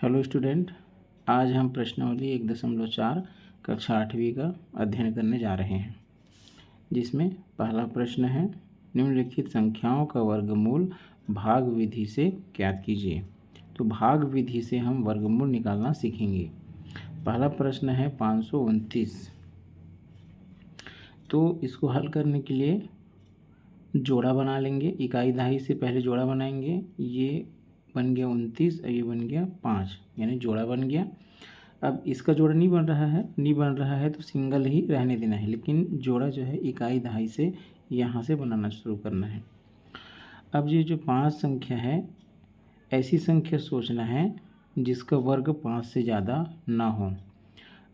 Hello student, आज हम प्रश्नावली 1.4 कक्षा 8वीं का अध्ययन करने जा रहे हैं, जिसमें पहला प्रश्न है निम्नलिखित संख्याओं का वर्गमूल भाग विधि से ज्ञात कीजिए। तो भाग विधि से हम वर्गमूल निकालना सीखेंगे। पहला प्रश्न है 529। तो इसको हल करने के लिए जोड़ा बना लेंगे। इकाई दहाई से पहले जोड़ा बनाएंगे। ये बन गया 29 और ये बन गया 5, यानी जोड़ा बन गया। अब इसका जोड़ा नहीं बन रहा है तो सिंगल ही रहने देना है, लेकिन जोड़ा जो है इकाई दहाई से यहाँ से बनाना शुरू करना है। अब ये जो 5 संख्या है, ऐसी संख्या सोचना है जिसका वर्ग 5 से ज़्यादा ना हो।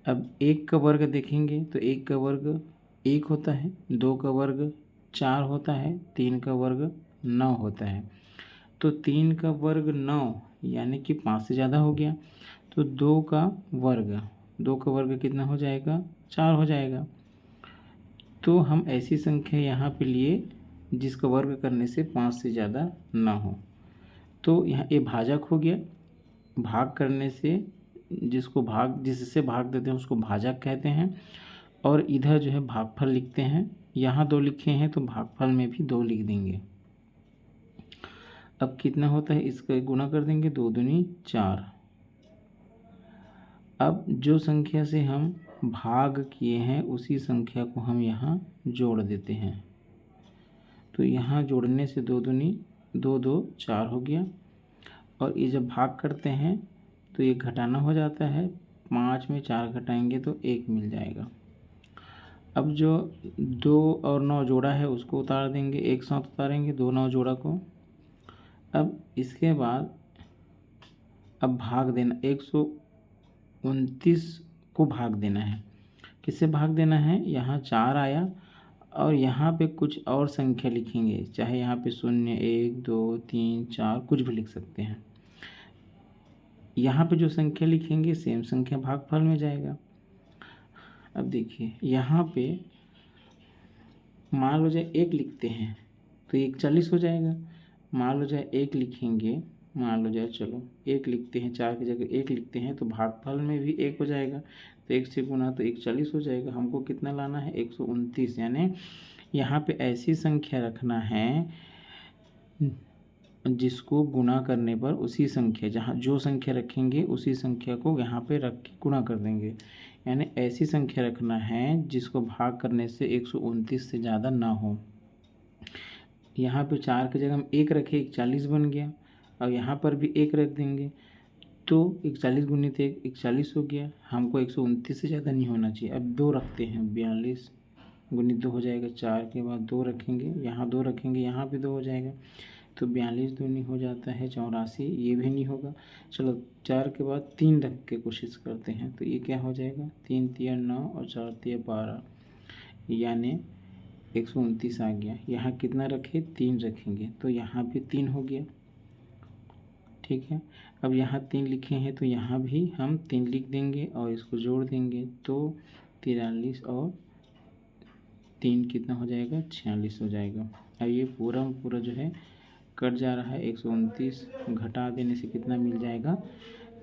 अब 1 का वर्ग देखेंगे तो 1 का वर्ग 1 होता है, 2 का वर्ग 4 होता है, 3 का वर्ग 9 होता है। तो 3 का वर्ग 9 यानी कि 5 से ज़्यादा हो गया। तो 2 का वर्ग कितना हो जाएगा? 4 हो जाएगा। तो हम ऐसी संख्या यहाँ पे लिए जिसका वर्ग करने से 5 से ज़्यादा ना हो। तो यहाँ ये भाजक हो गया। भाग करने से जिससे भाग देते हैं उसको भाजक कहते हैं। और इधर जो है भागफल लिखते हैं। यहाँ 2 लिखे हैं तो भागफल में भी 2 लिख देंगे। अब कितना होता है, इसका गुणा कर देंगे, 2 दूनी 4। अब जो संख्या से हम भाग किए हैं उसी संख्या को हम यहाँ जोड़ देते हैं। तो यहाँ जोड़ने से 2 दूनी 2, 2 4 हो गया। और ये जब भाग करते हैं तो ये घटाना हो जाता है। 5 में 4 घटाएंगे तो 1 मिल जाएगा। अब जो 2 और 9 जोड़ा है उसको उतार देंगे, एक साथ उतारेंगे 2 9 जोड़ा को। अब इसके बाद अब भाग देना, 129 को भाग देना है। किससे भाग देना है? यहाँ 4 आया और यहाँ पे कुछ और संख्या लिखेंगे, चाहे यहाँ पे 0 1 2 3 4 कुछ भी लिख सकते हैं। यहाँ पे जो संख्या लिखेंगे सेम संख्या भागफल में जाएगा। अब देखिए यहाँ पे मान लो जाए 1 लिखते हैं तो 1 40 हो जाएगा। मान लो जाए 1 लिखेंगे, मान लो जाए चलो 1 लिखते हैं, 4 की जगह 1 लिखते हैं तो भागफल में भी 1 हो जाएगा। तो 1 से गुना तो 1 40 हो जाएगा। हमको कितना लाना है? 129। यानी यहाँ पे ऐसी संख्या रखना है जिसको गुणा करने पर उसी संख्या, जहाँ जो संख्या रखेंगे उसी संख्या को यहाँ पे रख के गुणा कर देंगे। यानी ऐसी संख्या रखना है जिसको भाग करने से 129 से ज़्यादा ना हो। यहाँ पे 4 की जगह हम 1 रखे, 41 बन गया। और यहाँ पर भी 1 रख देंगे तो 41 गुणित 1 41 हो गया। हमको 129 से ज़्यादा नहीं होना चाहिए। अब 2 रखते हैं, 42 गुणित 2 हो जाएगा। 4 के बाद 2 रखेंगे, यहाँ 2 रखेंगे, यहाँ भी 2 हो जाएगा। तो 42 दूनी हो जाता है 84, ये भी नहीं होगा। चलो 4 के बाद 3 रख के कोशिश करते हैं तो ये क्या हो जाएगा? 3 3 9 और 4 3 12, यानी 129 आ गया। यहाँ कितना रखे? 3 रखेंगे तो यहाँ भी 3 हो गया। ठीक है। अब यहाँ 3 लिखे हैं तो यहाँ भी हम 3 लिख देंगे और इसको जोड़ देंगे तो 43 और 3 कितना हो जाएगा? 46 हो जाएगा। अब ये पूरा जो है कट जा रहा है। 129 घटा देने से कितना मिल जाएगा?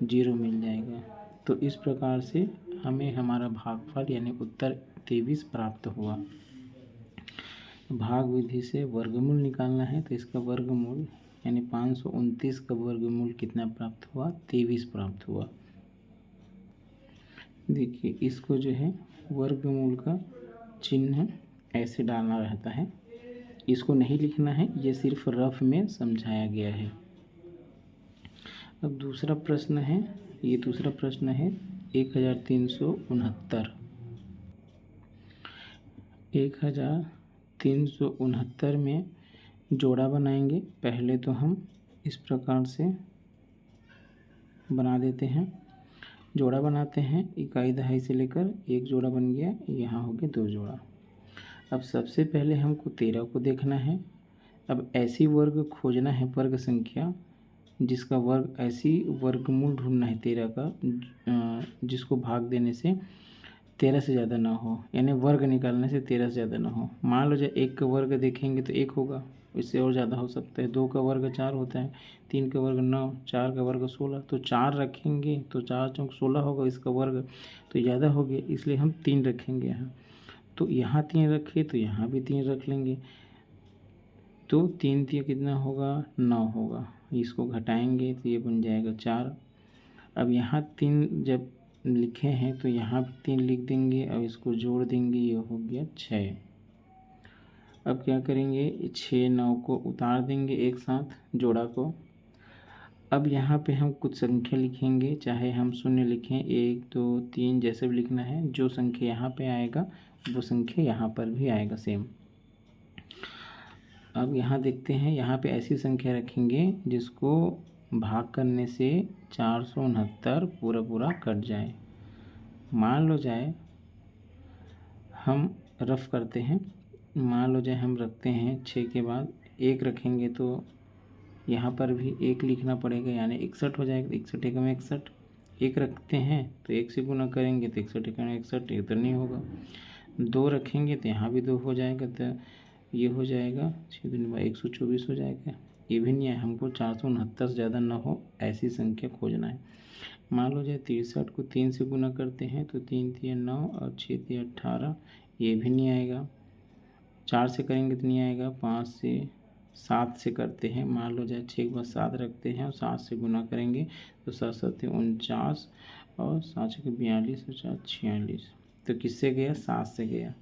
0 मिल जाएगा। तो इस प्रकार से हमें हमारा भागफल यानी उत्तर 23 प्राप्त हुआ। भाग विधि से वर्गमूल निकालना है तो इसका वर्गमूल यानी 529 का वर्गमूल कितना प्राप्त हुआ? 23 प्राप्त हुआ। देखिए इसको जो है वर्गमूल का चिन्ह ऐसे डालना रहता है, इसको नहीं लिखना है, ये सिर्फ रफ में समझाया गया है। अब दूसरा प्रश्न है 1369। 1369 में जोड़ा बनाएंगे। पहले तो हम इस प्रकार से बना देते हैं। जोड़ा बनाते हैं, इकाई दहाई से लेकर 1 जोड़ा बन गया, यहाँ हो गया 2 जोड़ा। अब सबसे पहले हमको 13 को देखना है। अब ऐसी वर्ग खोजना है, वर्ग संख्या जिसका वर्ग, ऐसी वर्गमूल ढूंढना है 13 का जिसको भाग देने से 13 से ज़्यादा ना हो, यानी वर्ग निकालने से 13 से ज़्यादा ना हो। मान लो जब 1 का वर्ग देखेंगे तो 1 होगा, इससे और ज़्यादा हो सकता है। 2 का वर्ग 4 होता है, 3 का वर्ग 9, 4 का वर्ग 16। तो 4 रखेंगे तो 4 चौक 16 होगा, इसका वर्ग तो ज़्यादा हो गया, इसलिए हम 3 रखेंगे यहाँ। तो यहाँ 3 रखे तो यहाँ भी 3 रख लेंगे। तो 3 3 कितना होगा, 9 होगा। इसको घटाएंगे तो ये बन जाएगा 4। अब यहाँ 3 जब लिखे हैं तो यहाँ भी 3 लिख देंगे, अब इसको जोड़ देंगे, ये हो गया 6। अब क्या करेंगे, 6 9 को उतार देंगे एक साथ जोड़ा को। अब यहाँ पे हम कुछ संख्या लिखेंगे, चाहे हम शून्य लिखें, 1 2 3 जैसे भी लिखना है। जो संख्या यहाँ पे आएगा वो संख्या यहाँ पर भी आएगा सेम। अब यहाँ देखते हैं, यहाँ पे ऐसी संख्या रखेंगे जिसको भाग करने से 469 पूरा पूरा कट जाए। मान लो जाए हम रफ करते हैं, मान लो जाए हम रखते हैं 6 के बाद 1 रखेंगे तो यहाँ पर भी 1 लिखना पड़ेगा, यानी 61 हो जाएगा। 61 एकम 61, 1 रखते हैं तो 1 से गुना करेंगे तो 61 एकम 61, ये तो नहीं होगा। 2 रखेंगे तो यहाँ भी 2 हो जाएगा, तो ये हो जाएगा 6 दूनी 124 हो जाएगा। ये भी नहीं है, हमको 469 से ज़्यादा ना हो ऐसी संख्या खोजना है। मान लो जाए 63 को 3 से गुना करते हैं तो 3 3 9 और 6 3 18, ये भी नहीं आएगा। 4 से करेंगे तो नहीं आएगा। 5 से 7 से करते हैं, मान लो जाए 6 के बाद 7 रखते हैं और 7 से गुना करेंगे तो 7 7 49 और 7 6 42 और 4 46। तो किससे गया, 7 से गया।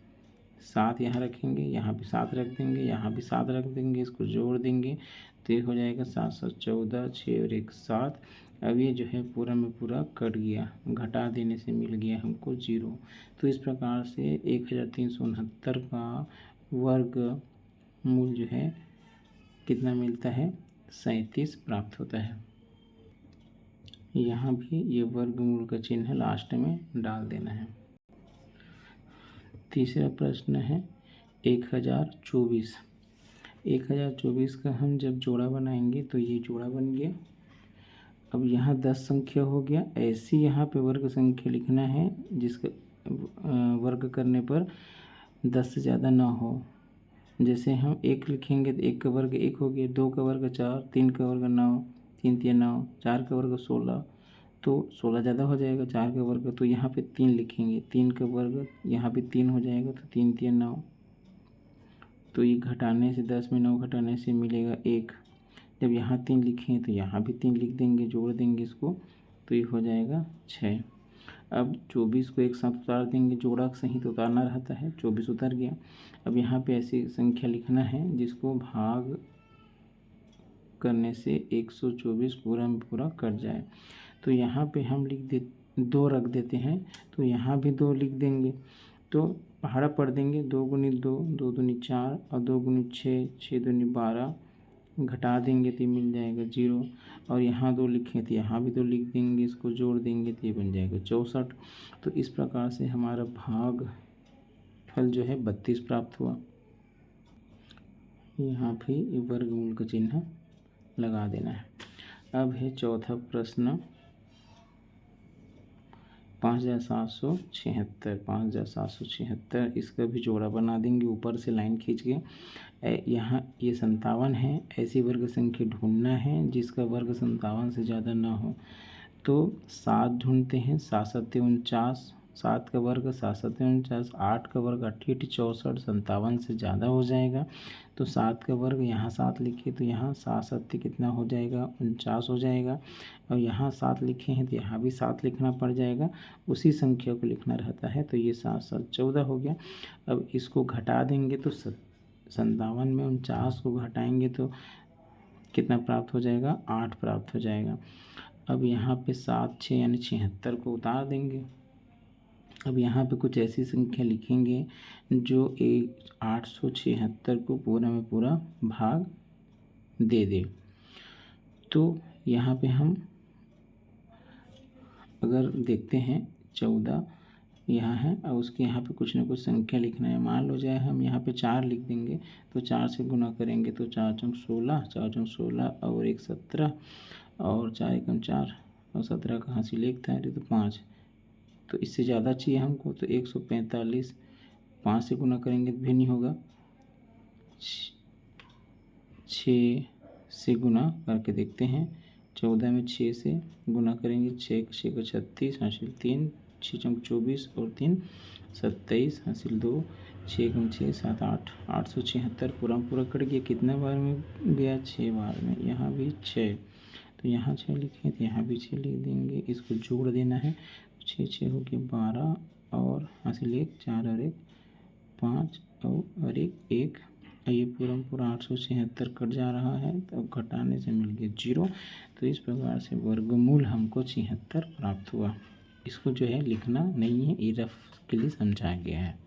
7 यहाँ रखेंगे, यहाँ भी 7 रख देंगे, यहाँ भी 7 रख देंगे, इसको जोड़ देंगे तो ये हो जाएगा 7 7 14, 6 और 1 7। अब ये जो है पूरा में पूरा कट गया, घटा देने से मिल गया हमको 0। तो इस प्रकार से 1369 का वर्ग मूल जो है कितना मिलता है, 37 प्राप्त होता है। यहाँ भी ये वर्गमूल का चिन्ह लास्ट में डाल देना है। तीसरा प्रश्न है 1024। 1024 का हम जब जोड़ा बनाएंगे तो ये जोड़ा बन गया। अब यहाँ 10 संख्या हो गया, ऐसी यहाँ पे वर्ग संख्या लिखना है जिसका वर्ग करने पर 10 से ज़्यादा ना हो। जैसे हम 1 लिखेंगे तो 1 का वर्ग 1 हो गया, 2 का वर्ग 4, 3 का वर्ग 9, 3 3 9, 4 का वर्ग 16, तो 16 ज़्यादा हो जाएगा। 4 का वर्ग तो यहाँ पे 3 लिखेंगे, 3 का वर्ग यहाँ पे 3 हो जाएगा तो 3 3 9, तो ये घटाने से 10 में 9 घटाने से मिलेगा 1। जब यहाँ 3 लिखें तो यहाँ भी 3 लिख देंगे, जोड़ देंगे इसको तो ये हो जाएगा 6। अब 24 को एक साथ उतार देंगे, जोड़ा सहित उतारना रहता है, 24 उतर गया। अब यहाँ पे ऐसी संख्या लिखना है जिसको भाग करने से 124 पूरा में पूरा कट जाए। तो यहाँ पे हम लिख दे 2 रख देते हैं, तो यहाँ भी 2 लिख देंगे, तो पहाड़ा पढ़ देंगे। 2 गुनी 2, 2 दूनी 4 और 2 गुनी 6, 6 दूनी 12, घटा देंगे तो मिल जाएगा 0। और यहाँ 2 लिखें तो यहाँ भी 2 लिख देंगे, इसको जोड़ देंगे तो ये बन जाएगा 64। तो इस प्रकार से हमारा भाग फल जो है 32 प्राप्त हुआ। यहाँ भी वर्गमूल का चिन्ह लगा देना है। अब है चौथा प्रश्न 5776। 5776, इसका भी जोड़ा बना देंगे, ऊपर से लाइन खींच के। यहाँ ये 57 है, ऐसी वर्ग संख्या ढूंढना है जिसका वर्ग 57 से ज़्यादा ना हो। तो 7 ढूंढते हैं, 7 7 49, 7 का वर्ग 7 7 49, 8 का वर्ग 8 8 64, 57 से ज़्यादा हो जाएगा। तो 7 का वर्ग यहाँ 7 लिखे तो यहाँ 7 7 कितना हो जाएगा, 49 हो जाएगा। और यहाँ 7 लिखे हैं तो यहाँ भी 7 लिखना पड़ जाएगा, उसी संख्या को लिखना रहता है। तो ये 7 7 14 हो गया। अब इसको घटा देंगे तो 57 में 49 को घटाएंगे तो कितना प्राप्त हो जाएगा, 8 प्राप्त हो जाएगा। अब यहाँ पे 7 6 यानी 76 को उतार देंगे। अब यहाँ पे कुछ ऐसी संख्या लिखेंगे जो 876 को पूरा में पूरा भाग दे दे। तो यहाँ पे हम अगर देखते हैं 14 यहाँ है और उसके यहाँ पे कुछ ना कुछ संख्या लिखना है। मान लो जाए हम यहाँ पे 4 लिख देंगे, तो 4 से गुना करेंगे तो 4 चौक 16, 4 चौक 16 और 1 17 और 4 एकम 4 और 17 कहाँ से लिखता है तो 5। तो इससे ज़्यादा चाहिए हमको, तो 145, 5 से गुना करेंगे तो भी नहीं होगा, 6 से गुना करके देखते हैं। 14 में 6 से गुना करेंगे, 6 6 को 36 हासिल 3, 6 चौक 24 और 3 27 हासिल 2, 6 गुण 6 7 8, 876 पूरा कट गया। कितना बार में गया? 6 बार में। यहाँ भी 6, तो यहाँ 6 लिखें तो यहाँ भी 6 लिख देंगे। इसको जोड़ देना है, 6 6 हो गया 12 और हासिल 1 4 और 1 5 और 1 ये पूरा 876 कट जा रहा है, तो घटाने से मिल गया 0। तो इस प्रकार से वर्गमूल हमको 76 प्राप्त हुआ। इसको जो है लिखना नहीं है, ये रफ के लिए समझाया गया है।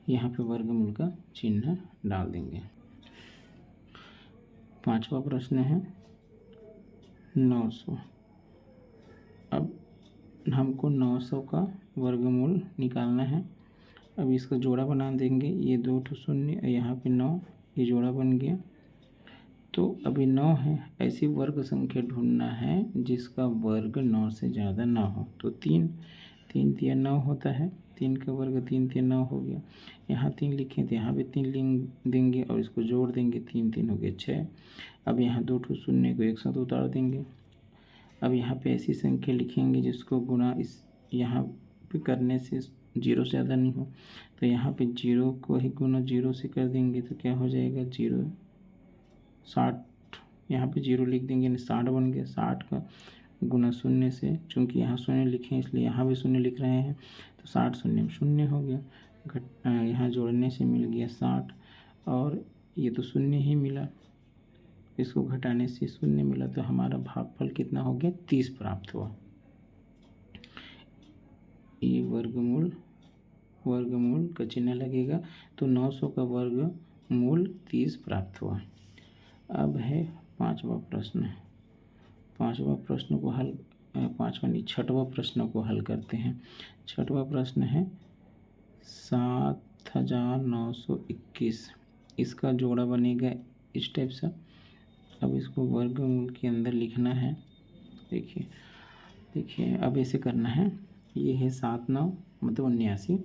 यहाँ पे वर्गमूल का चिन्ह डाल देंगे। 5वां प्रश्न है 900। अब हमको 900 का वर्गमूल निकालना है। अब इसका जोड़ा बना देंगे, ये 2 ठो शून्य, यहाँ पे 9, ये जोड़ा बन गया। तो अभी 9 है, ऐसी वर्ग संख्या ढूंढना है जिसका वर्ग 9 से ज़्यादा ना हो। तो 3 3 तिया 9 होता है, 3 का वर्ग 3 तिया 9 हो गया। यहाँ 3 लिखें तो यहाँ भी 3 लिख देंगे और इसको जोड़ देंगे, 3 3 हो गया 6। अब यहाँ 2 ठो शून्य को एक साथ उतार देंगे। अब यहाँ पे ऐसी संख्या लिखेंगे जिसको गुणा इस यहाँ पे करने से 0 से ज़्यादा नहीं हो। तो यहाँ पे 0 को ही गुना 0 से कर देंगे तो क्या हो जाएगा? 0 60, यहाँ पे 0 लिख देंगे, 60 बन गया। 60 का गुना शून्य से, चूँकि यहाँ शून्य लिखे इसलिए यहाँ भी शून्य लिख रहे हैं, तो 60 शून्य में शून्य हो गया। यहाँ जोड़ने से मिल गया 60 और ये तो शून्य ही मिला, इसको घटाने से शून्य मिला। तो हमारा भागफल कितना हो गया? 30 प्राप्त हुआ। ये वर्गमूल का चिन्ह लगेगा, तो 900 का वर्गमूल 30 प्राप्त हुआ। अब है 5वां प्रश्न। 5वां प्रश्न को हल 6वां प्रश्न को हल करते हैं। 6वां प्रश्न है 7921। इसका जोड़ा बनेगा इस टाइप से। अब इसको वर्गमूल के अंदर लिखना है। देखिए अब ऐसे करना है। ये है 7 9 मतलब 79।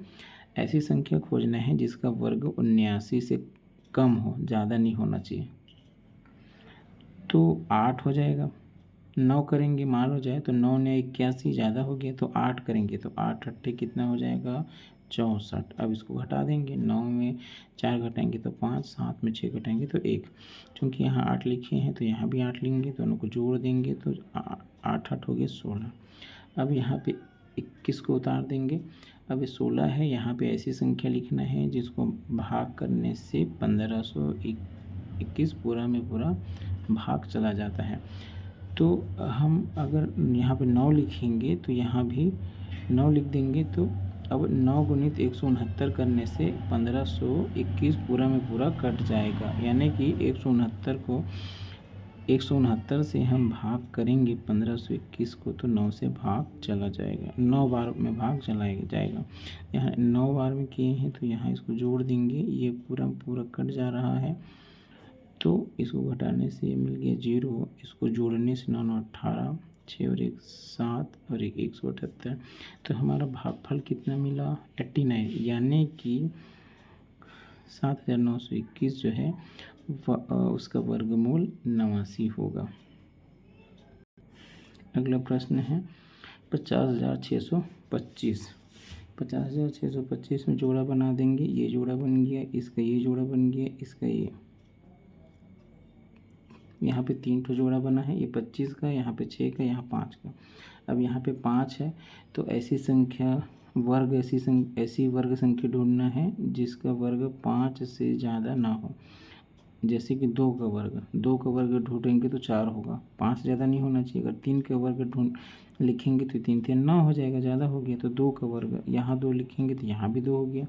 ऐसी संख्या खोजना है जिसका वर्ग 79 से कम हो, ज़्यादा नहीं होना चाहिए। तो 8 हो जाएगा। 9 करेंगे, मान लो जाए तो 9 ने 81 ज़्यादा हो गया, तो 8 करेंगे तो 8 8 कितना हो जाएगा? 64। अब इसको घटा देंगे, 9 में 4 घटाएंगे तो 5, 7 में 6 घटाएंगे तो 1। चूँकि यहाँ 8 लिखे हैं तो यहाँ भी 8 लेंगे, दोनों को जोड़ देंगे तो 8 8 हो गया 16। अब यहाँ पे 21 को उतार देंगे। अब 16 है, यहाँ पे ऐसी संख्या लिखना है जिसको भाग करने से 1521 पूरा में पूरा भाग चला जाता है। तो हम अगर यहाँ पे 9 लिखेंगे तो यहाँ भी 9 लिख देंगे। तो अब 9 गुणित 169 करने से 1521 पूरा में पूरा कट जाएगा, यानी कि 169 को 169 से हम भाग करेंगे 1521 को, तो 9 से भाग चला जाएगा, 9 बार में भाग चला जाएगा। यहाँ 9 बार में किए हैं तो यहाँ इसको जोड़ देंगे, ये पूरा कट जा रहा है। तो इसको घटाने से मिल गया 0, इसको जोड़ने से 9 9 18, 6 और 1 7 और 1 178। तो हमारा भागफल कितना मिला? 89, यानी कि 7921 जो है उसका वर्गमूल 89 होगा। अगला प्रश्न है 50,625। 50,625 में जोड़ा बना देंगे। ये जोड़ा बन गया, इसका ये जोड़ा बन गया, इसका ये। यहाँ पे 3 ठो जोड़ा बना है, ये 25 का, यहाँ पे 6 का, यहाँ 5 का। अब यहाँ पे 5 है, तो ऐसी वर्ग संख्या ढूंढना है जिसका वर्ग 5 से ज़्यादा ना हो। जैसे कि 2 का वर्ग ढूंढेंगे तो 4 होगा, 5 से ज़्यादा नहीं होना चाहिए। अगर 3 का वर्ग लिखेंगे तो 3 3 9 हो जाएगा, ज़्यादा हो गया। तो 2 का वर्ग, यहाँ 2 लिखेंगे तो यहाँ भी 2 हो गया।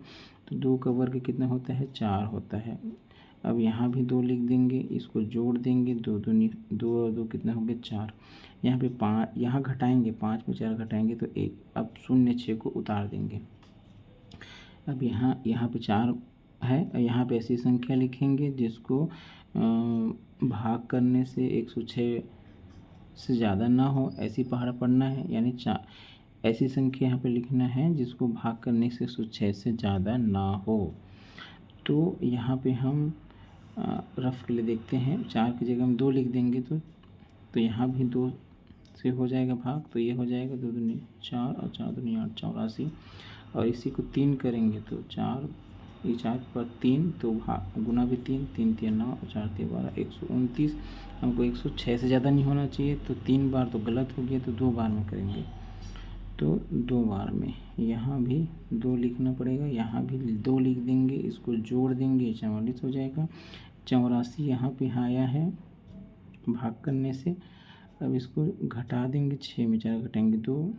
तो 2 का वर्ग कितना होता है? 4 होता है। अब यहाँ भी 2 लिख देंगे, इसको जोड़ देंगे, 2 और 2 कितना हो गया? 4। यहाँ पे 5, यहाँ घटाएंगे, 5 में 4 घटाएंगे तो 1। अब 0 6 को उतार देंगे। अब यहाँ पे 4 है, यहाँ पे ऐसी संख्या लिखेंगे जिसको भाग करने से 106 से ज़्यादा ना हो, ऐसी पहाड़ा पढ़ना है। यानी ऐसी संख्या यहाँ पे लिखना है जिसको भाग करने से 106 से ज़्यादा ना हो। तो यहाँ पे हम रफ के लिए देखते हैं। 4 की जगह हम 2 लिख देंगे तो यहाँ भी 2 से हो जाएगा भाग, तो ये हो जाएगा 2 दूनी 4 और 4 दूनी 8, 84। और इसी को 3 करेंगे तो 4, ये 4 पर 3 तो भाग गुना भी 3, 3 3 9 और 4 3 12, 129। हमको 106 से ज़्यादा नहीं होना चाहिए, तो 3 बार तो गलत हो गया, तो 2 बार में करेंगे। तो 2 बार में यहाँ भी 2 लिखना पड़ेगा, यहाँ भी 2 लिख देंगे, इसको जोड़ देंगे 44 हो जाएगा। 84 यहाँ पे आया है भाग करने से। अब इसको घटा देंगे, 6 में 4 घटाएंगे 2,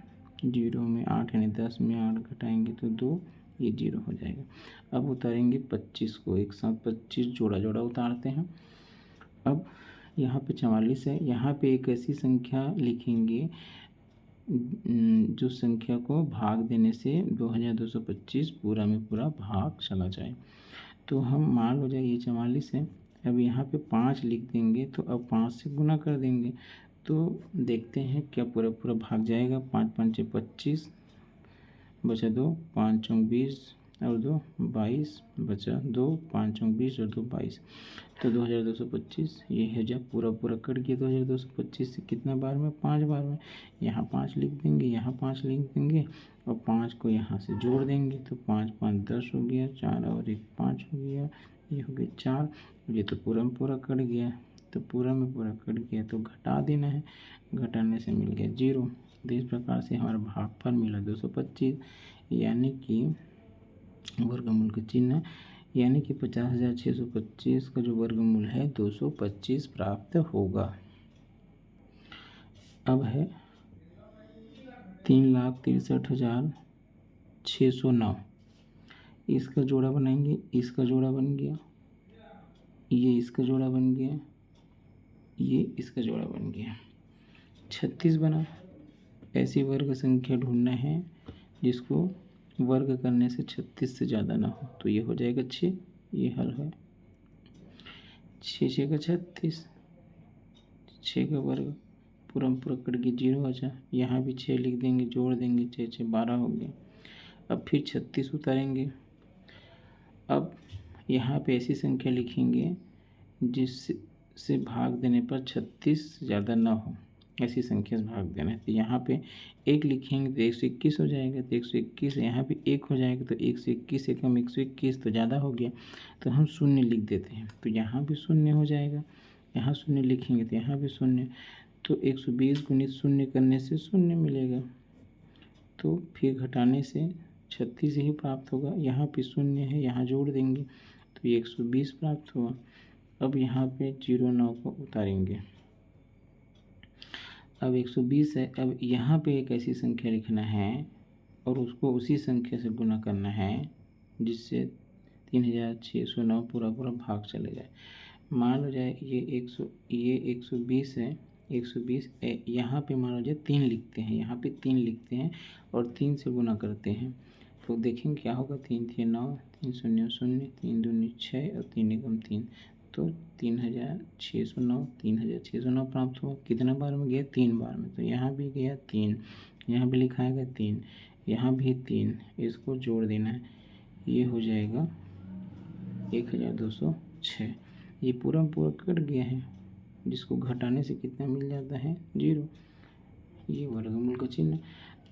0 में 8 यानी 10 में 8 घटाएंगे तो 2, ये 0 हो जाएगा। अब उतारेंगे 25 को, एक साथ 25 जोड़ा जोड़ा उतारते हैं। अब यहाँ पे 44 है, यहाँ पे एक ऐसी संख्या लिखेंगे जो संख्या को भाग देने से 2225 पूरा में पूरा भाग चला जाए। तो हम मान लो जाए ये 44 है, अब यहाँ पे 5 लिख देंगे, तो अब 5 से गुना कर देंगे, तो देखते हैं क्या पूरा पूरा भाग जाएगा। 5 5 25 बचा 2, 5 चौक 20 और 2 22 बचा 2, 5 चौक 20 और 2 22, तो 2225 ये है जब पूरा पूरा कट गया। 2225 से कितना बार में, 5 बार में। यहाँ 5 लिख देंगे, यहाँ 5 लिख देंगे और 5 को यहाँ से जोड़ देंगे, तो 5 5 10 हो गया, 4 और 1 5 हो गया, ये हो गया 4। ये तो पूरा में पूरा कट गया, तो पूरा में पूरा कट गया तो घटा देना है, घटाने से मिल गया 0। तो इस प्रकार से हमारा भागफल मिला 225, यानी कि वर्गमूल का चिन्ह, यानी कि 50,625 का जो वर्गमूल है 225 प्राप्त होगा। अब है 3,63,609, इसका जोड़ा बनाएंगे, इसका जोड़ा बन गया, ये इसका जोड़ा बन गया, ये इसका जोड़ा बन गया, 36 बना। ऐसी वर्ग संख्या ढूंढना है जिसको वर्ग करने से 36 से ज़्यादा ना हो, तो ये हो जाएगा 6, ये हल है। 6 6 का 36, 6 का वर्ग पूरा पूरा कट के 0 बचा, यहाँ भी 6 लिख देंगे, जोड़ देंगे, 6 6 12 हो गया। अब फिर 36 उतारेंगे। अब यहाँ पे ऐसी संख्या लिखेंगे जिससे भाग देने पर 36 से ज़्यादा ना हो, ऐसी संख्या से भाग देना है। तो यहाँ पे 1 लिखेंगे तो 121 हो जाएगा, तो 121, यहाँ पे 1 हो जाएगा, तो 121 से कम 121 तो ज़्यादा हो गया, तो हम 0 लिख देते हैं, तो यहाँ भी 0 हो जाएगा। यहाँ 0 लिखेंगे तो यहाँ भी 0, तो 120 गुणित 0 करने से 0 मिलेगा, तो फिर घटाने से 36 ही प्राप्त होगा। यहाँ पे 0 है, यहाँ जोड़ देंगे तो ये 120 प्राप्त हुआ। अब यहाँ पे 09 को उतारेंगे, अब 120 है। अब यहाँ पे एक ऐसी संख्या लिखना है और उसको उसी संख्या से गुना करना है जिससे 3,609 पूरा पूरा भाग चले जाए। मान लो जाए ये 120 है, 120 यहाँ पे मान लो जाए 3 लिखते हैं, यहाँ पे 3 लिखते हैं और 3 से गुना करते हैं, तो देखेंगे क्या होगा। 3 3 9, 3 0 0, 3 2 6 और 3 एकम 3, तो 3,609, 3,609 प्राप्त हुआ। कितना बार में गया, 3 बार में, तो यहाँ भी गया 3, यहाँ भी लिखाएगा 3, यहाँ भी 3, इसको जोड़ देना है, ये हो जाएगा 1,206। ये पूरा पूरा कट गया है, जिसको घटाने से कितना मिल जाता है, 0। ये वर्गमूल का चिन्ह।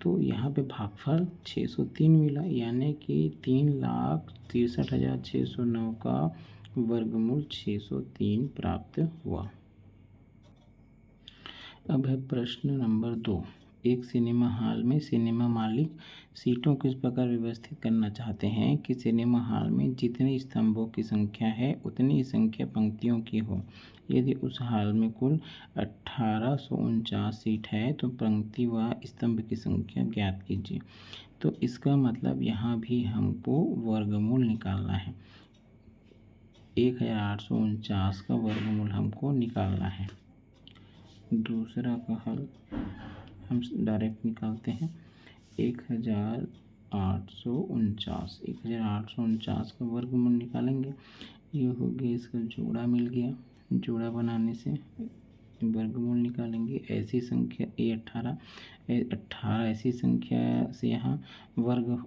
तो यहाँ पे भागफल 603 मिला, यानी कि 3,63,609 का वर्गमूल 603 प्राप्त हुआ। अब है प्रश्न नंबर 2। एक सिनेमा हॉल में सिनेमा मालिक सीटों को इस प्रकार व्यवस्थित करना चाहते हैं कि सिनेमा हॉल में जितने स्तंभों की संख्या है उतनी ही संख्या पंक्तियों की हो। यदि उस हॉल में कुल 1849 सीट है तो पंक्ति व स्तंभ की संख्या ज्ञात कीजिए। तो इसका मतलब यहाँ भी हमको वर्गमूल निकालना है, 1849 का वर्गमूल हमको निकालना है। दूसरा का हल हम डायरेक्ट निकालते हैं, 1849 का वर्गमूल निकालेंगे, ये हो गया, इसका जोड़ा मिल गया, जोड़ा बनाने से वर्गमूल निकालेंगे। ऐसी संख्या 18 ऐसी संख्या से यहाँ वर्ग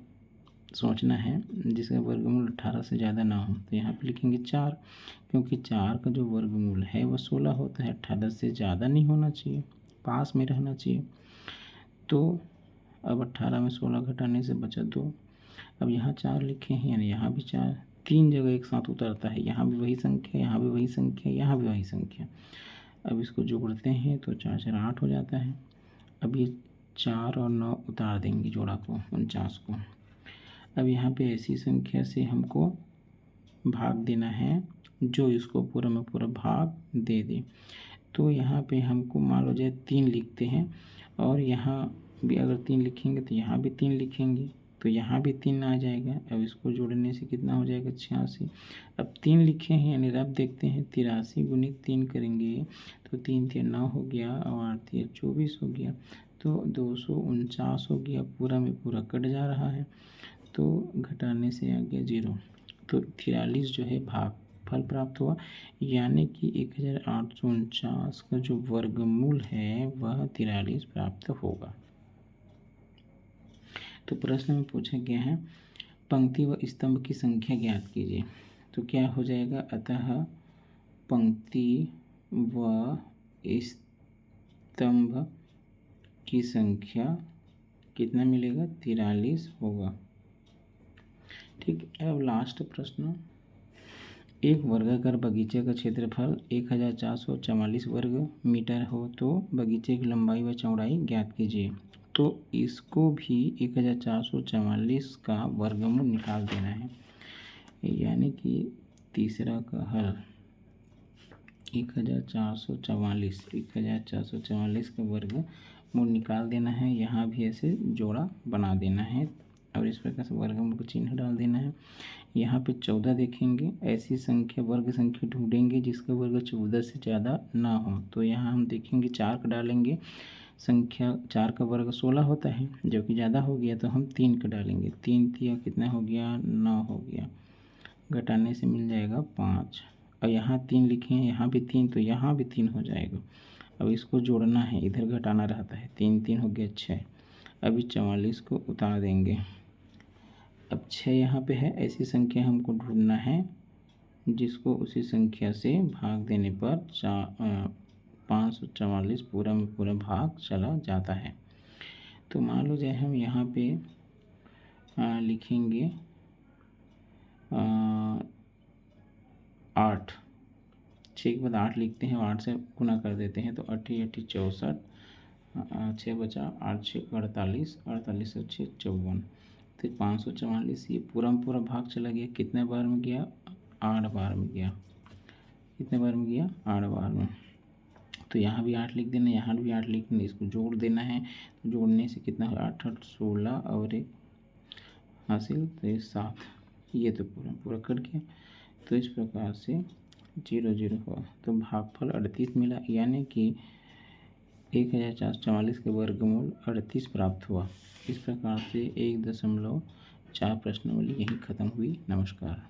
सोचना है जिसका वर्गमूल 18 से ज़्यादा ना हो। तो यहाँ पे लिखेंगे 4, क्योंकि 4 का जो वर्गमूल है वो 16 होता है, 18 से ज़्यादा नहीं होना चाहिए, पास में रहना चाहिए। तो अब 18 में 16 घटाने से बचा 2। अब यहाँ 4 लिखे हैं, यानी यहाँ भी 4, 3 जगह एक साथ उतरता है, यहाँ भी वही संख्या, यहाँ भी वही संख्या, यहाँ भी वही संख्या। अब इसको जोड़ते हैं तो 4 4 8 हो जाता है। अब ये 4 और 9 उतार देंगे जोड़ा को, 49 को। अब यहाँ पे ऐसी संख्या से हमको भाग देना है जो इसको पूरा में पूरा भाग दे दे। तो यहाँ पे हमको मान लो जाए 3 लिखते हैं, और यहाँ भी अगर 3 लिखेंगे तो यहाँ भी 3 लिखेंगे, तो यहाँ भी 3 आ जाएगा। अब इसको जोड़ने से कितना हो जाएगा, 86। अब 3 लिखे हैं, यानी अब देखते हैं 83 गुणित 3 करेंगे तो 3 3 9 हो गया, और 8 3 24 हो गया, तो 249 हो गया। पूरा में पूरा कट जा रहा है, तो घटाने से आ गया 0। तो 43 जो है भागफल प्राप्त हुआ, यानी कि 1849 का जो वर्गमूल है वह 43 प्राप्त होगा। तो प्रश्न में पूछा गया है पंक्ति व स्तंभ की संख्या ज्ञात कीजिए। तो क्या हो जाएगा, अतः पंक्ति व स्तंभ की संख्या कितना मिलेगा, 43 होगा। ठीक है। अब लास्ट प्रश्न, एक वर्गाकार बगीचे का क्षेत्रफल 1444 वर्ग मीटर हो तो बगीचे की लंबाई व चौड़ाई ज्ञात कीजिए। तो इसको भी 1444 का वर्गमूल निकाल देना है, यानी कि तीसरा का हल 1444 का वर्गमूल निकाल देना है। यहाँ भी ऐसे जोड़ा बना देना है और इस प्रकार से वर्गमूल को चिन्ह डाल देना है। यहाँ पे 14 देखेंगे, ऐसी संख्या वर्ग संख्या ढूंढेंगे जिसका वर्ग 14 से ज़्यादा ना हो। तो यहाँ हम देखेंगे 4 का डालेंगे, संख्या 4 का वर्ग 16 होता है, जो कि ज़्यादा हो गया तो हम 3 का डालेंगे। 3 तिया कितना हो गया, 9 हो गया, घटाने से मिल जाएगा 5। और यहाँ 3 लिखे हैं, यहाँ भी 3, तो यहाँ भी 3 हो जाएगा। अब इसको जोड़ना है, इधर घटाना रहता है, 3 3 हो गया 6। अभी 44 को उतार देंगे। अब 6 यहाँ पे है, ऐसी संख्या हमको ढूंढना है जिसको उसी संख्या से भाग देने पर 544 पूरा में पूरा भाग चला जाता है। तो मान लो जाए हम यहाँ पे लिखेंगे 8, 6 के बाद 8 लिखते हैं, 8 से गुना कर देते हैं तो 8 8 64, 6 बचा, 8 6 48, 48 से 6 54, तो 544 ये पूरा में पूरा भाग चला गया। कितने बार में गया, 8 बार में गया। कितने बार में गया, 8 बार में। तो यहाँ भी 8 लिख देना, यहाँ भी 8 लिख देना, इसको जोड़ देना है। तो जोड़ने से कितना हो, 8 8 16 और 1 हासिल, तो ये 7, ये तो पूरा पूरा कट गया। तो इस प्रकार से 0 0 हुआ, तो भागफल 38 मिला, यानी कि 1444 के वर्गमूल 38 प्राप्त हुआ। इस प्रकार से 1.4 प्रश्नावली यहीं ख़त्म हुई। नमस्कार।